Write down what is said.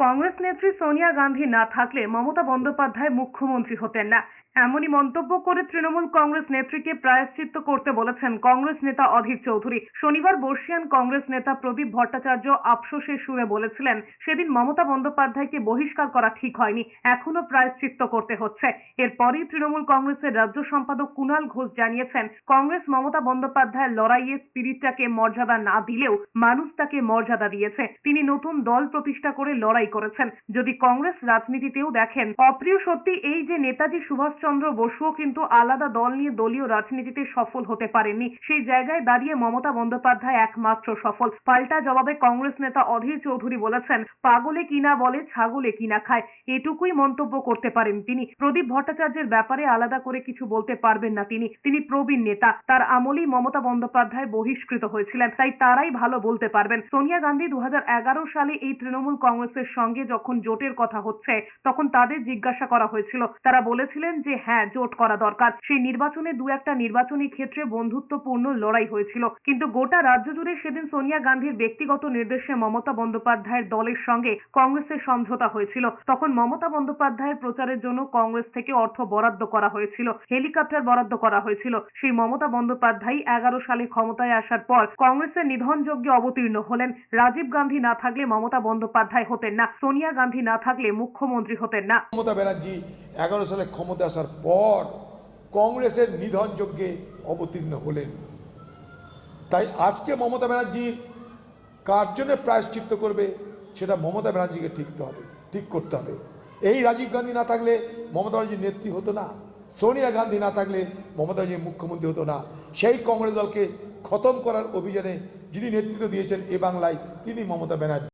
কংগ্রেস নেত্রী সোনিয়া গান্ধী না থাকলে মমতা বন্দ্যোপাধ্যায় মুখ্যমন্ত্রী হতেন না। এমনই মন্তব্য করে তৃণমূল কংগ্রেস নেত্রীকে প্রায়শ্চিত্ত করতে বলেছেন কংগ্রেস নেতা অধীর চৌধুরী। শনিবার বর্ষিয়ান কংগ্রেস নেতা প্রদীপ ভট্টাচার্য আফসোসের সুরে বলেছিলেন, সেদিন মমতা বন্দ্যোপাধ্যায়কে বহিষ্কার করা ঠিক হয়নি, এখনো প্রায়শ্চিত্ত করতে হচ্ছে। এরপরই তৃণমূল কংগ্রেসের রাজ্য সম্পাদক কুণাল ঘোষ জানিয়েছেন, কংগ্রেস মমতা বন্দ্যোপাধ্যায়ের লড়াইয়ের স্পিরিটটাকে মর্যাদা না দিলেও মানুষ তাকে মর্যাদা দিয়েছে। তিনি নতুন দল প্রতিষ্ঠা করে লড়াই করেছেন। যদি কংগ্রেস রাজনীতিতেও দেখেন, অপ্রিয় সত্যি এই যে নেতাজি সুভাষচন্দ্র বসুও কিন্তু আলাদা দল নিয়ে দলীয় রাজনীতিতে সফল হতে পারেননি। সেই জায়গায় দাঁড়িয়ে মমতা বন্দ্যোপাধ্যায় একমাত্র সফল। পাল্টা জবাবে কংগ্রেস নেতা অধীর চৌধুরী বলেছেন, পাগলে কিনা বলে ছাগলে কিনা খায়, এটুকুই মন্তব্য করতে পারেন তিনি। প্রদীপ ভট্টাচার্যের ব্যাপারে আলাদা করে কিছু বলতে পারবেন না তিনি। তিনি প্রবীণ নেতা, তার আমলেই মমতা বন্দ্যোপাধ্যায় বহিষ্কৃত হয়েছিলেন, তাই তারাই ভালো বলতে পারবেন। সোনিয়া গান্ধী 2011 সালে এই তৃণমূল কংগ্রেসের সঙ্গে যখন জোটের কথা হচ্ছে, তখন তাদের জিজ্ঞাসা করা হয়েছিল, তারা বলেছিলেন যে হ্যাঁ, জোট করা দরকার। সেই নির্বাচনে দু একটা নির্বাচনী ক্ষেত্রে বন্ধুত্বপূর্ণ লড়াই হয়েছিল, কিন্তু গোটা রাজ্য জুড়ে সেদিন সোনিয়া গান্ধীর ব্যক্তিগত নির্দেশে মমতা বন্দ্যোপাধ্যায়ের দলের সঙ্গে কংগ্রেসের সমঝোতা হয়েছিল। তখন মমতা বন্দ্যোপাধ্যায়ের প্রচারের জন্য কংগ্রেস থেকে অর্থ বরাদ্দ করা হয়েছিল, হেলিকপ্টার বরাদ্দ করা হয়েছিল। সেই মমতা বন্দ্যোপাধ্যায় 11 সালে ক্ষমতায় আসার পর কংগ্রেসের নিধনযজ্ঞে অবতীর্ণ হলেন। রাজীব গান্ধী না থাকলে মমতা বন্দ্যোপাধ্যায় হতেন না, সোনিয়া গান্ধী না থাকলে মুখ্যমন্ত্রী হতেন না। মমতা ব্যানার্জি 11 সালে ক্ষমতা আসার পর কংগ্রেসের নিধন যজ্ঞে অবতীর্ণ হলেন। তাই আজকে মমতা ব্যানার্জি কার জন্য প্রায়শ্চিত্ত করবে সেটা মমতা ব্যানার্জিকে ঠিক করতে হবে। এই রাজীব গান্ধী না থাকলে মমতা ব্যানার্জির নেত্রী হতো না, সোনিয়া গান্ধী না থাকলে মমতা ব্যানার্জি মুখ্যমন্ত্রী হতো না। সেই কংগ্রেস দলকে খতম করার অভিযানে যিনি নেতৃত্ব দিয়েছেন এ বাংলায়, তিনি মমতা ব্যানার্জি।